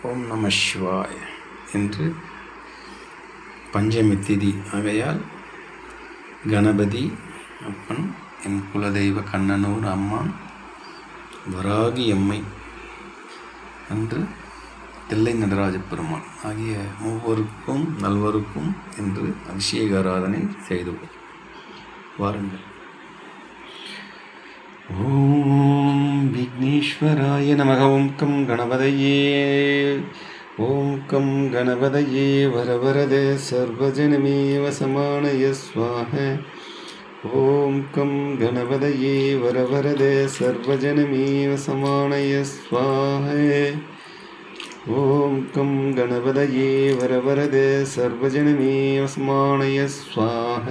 ஓம் நம சிவாய என்று பஞ்சமி திதி ஆகையால் கணபதி அப்பன், என் குலதெய்வ கண்ணனூர் அம்மான், வராகி அம்மை என்று தில்லை நடராஜ பெருமான் ஆகிய மூவருக்கும் நல்வருக்கும் என்று அபிஷேக ஆராதனை செய்துள்ளோம். வாருங்கள். ஓம் விக்னேஸ்வராய நமக. ஓம் கம் கணபதையே. ஓம் கம் கணபதையே வரவரத சர்வஜனமே வசமானய ஸ்வாஹ. ஓம் கம் கணபதையே வரவரத சர்வஜனமே வசமானய ஸ்வாஹ. ஓம் கம் கணபதையே வரவரத சர்வஜனமே வசமானய ஸ்வாஹ.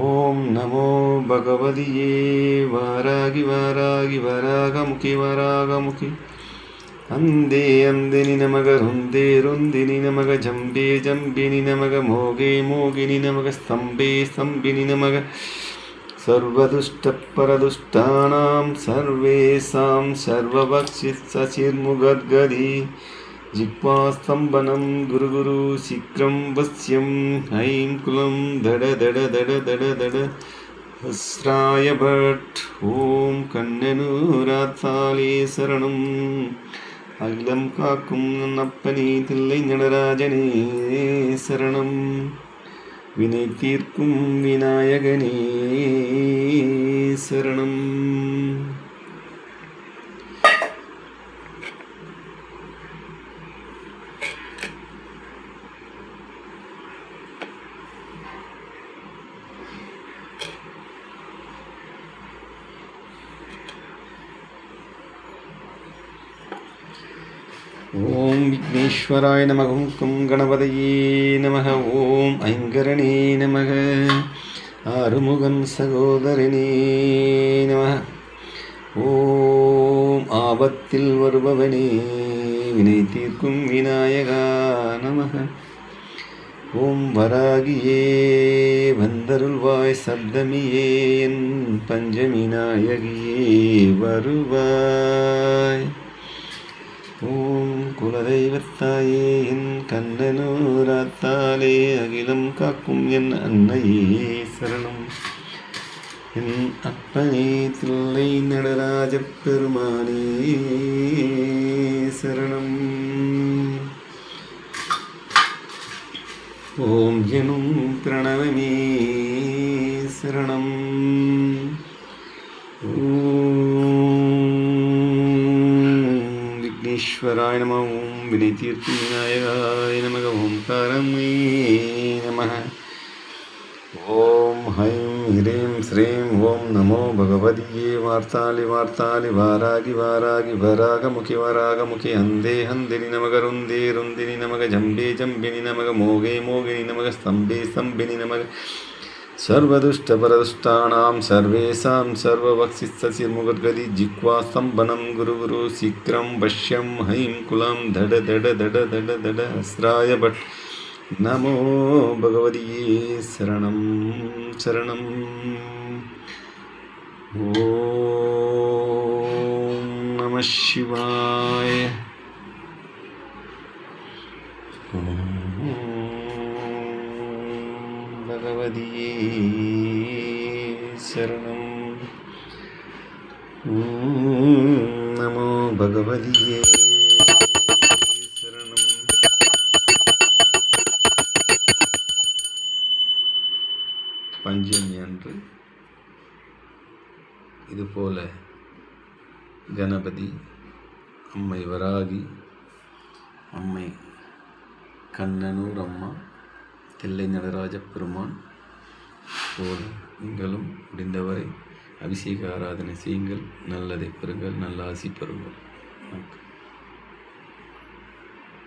ஓம் நமோ பகவதியே வாராகி வாராகி வராகமுகி வராகமுகி. அந்தே அந்தினி நமக ருந்தே ருந்தினி நமக ஜம்பே ஜம்பினி நமக மோகே மோகினி நமக ஸ்தம்பே ஸ்தம்பினி நமக. சர்வதுஷ்டபரதுஷ்டானாம் சர்வேசாம் சர்வபக்ஷிர்முகத்கதி. ஜிக்வாஸ்தம்பனம் குரு குரு சீக்கிரம் வஸ்யம். ஐம் குலம் தட தட தட தட தட ஹஸ்ராய பட். ஓம் கண்ணனூராத்தாலே சரணம். அகிலம் காக்கும் அப்பனே தில்லை நடராஜனே சரணம். வினை தீர்க்கும் விநாயகனே சரணம். ஓம் விக்னேஸ்வராய நமக. ஓம் கம் கணபதையே நமக. ஓம் ஐங்கரணே நமக. ஆறுமுகன் சகோதரனே நமக. ஓம் ஆபத்தில் வருபவனே வினை தீர்க்கும் விநாயகா நமக. ஓம் வராகியே வந்தருள்வாய் சப்தமியே என் பஞ்சமி நாயகியே வருவாய். ஓம் குலதெய்வத்தாயே என் கண்ணனூராத்தாலே அகிலம் காக்கும் என் அன்னையே சரணம். என் அப்பனே தில்லை நடராஜ பெருமானே சரணம். ஓம் எனும் பிரணவமே சரணம். ஈஸ்வராய நம. ஓம் வினை தீர்க்கும் விநாயகாய நமக. ஓம்காரமே நமக. ஓம் ஹைம் ஹ்ரீம் ஸ்ரீம். ஓம் நமோ பகவதியே வார்த்தாலி வார்த்தாலி வாராகி வாராகி வராகமுகி வராகமுகி. அந்தே ஹந்தினி நமக ருந்தே ருந்தினி நமக ஜம்பே ஜம்பினி நமக மோகே மோகினி நமக ஸ்தம்பே ஸ்தம்பினி நமக. சர்வதுஷ்டபரதுஷ்டானாம் சர்வேசாம் சர்வபக்ஷிர்முகத்கதி. ஜிக்வாஸ்தம்பனம் குரு குரு சீக்கிரம் வஷ்யம். ஹைம் குலம் தட தட தட தட தட ஹஸ்ராய பட். நமோ பகவதியே சரணம் சரணம். ஓம் நம சிவாய. பகவதியே சரணம். நமோ பகவதியே சரணம். பஞ்சமி அன்று இதுபோல கணபதி, அம்மை வராகி, அம்மை கண்ணனூர் அம்மா, தில்லை நடராஜ பெருமான் போல நீங்களும் முடிந்தவரை அபிஷேக ஆராதனை செய்யுங்கள். நல்லதை பெறுங்கள், நல்ல ஆசி பெறுங்கள்.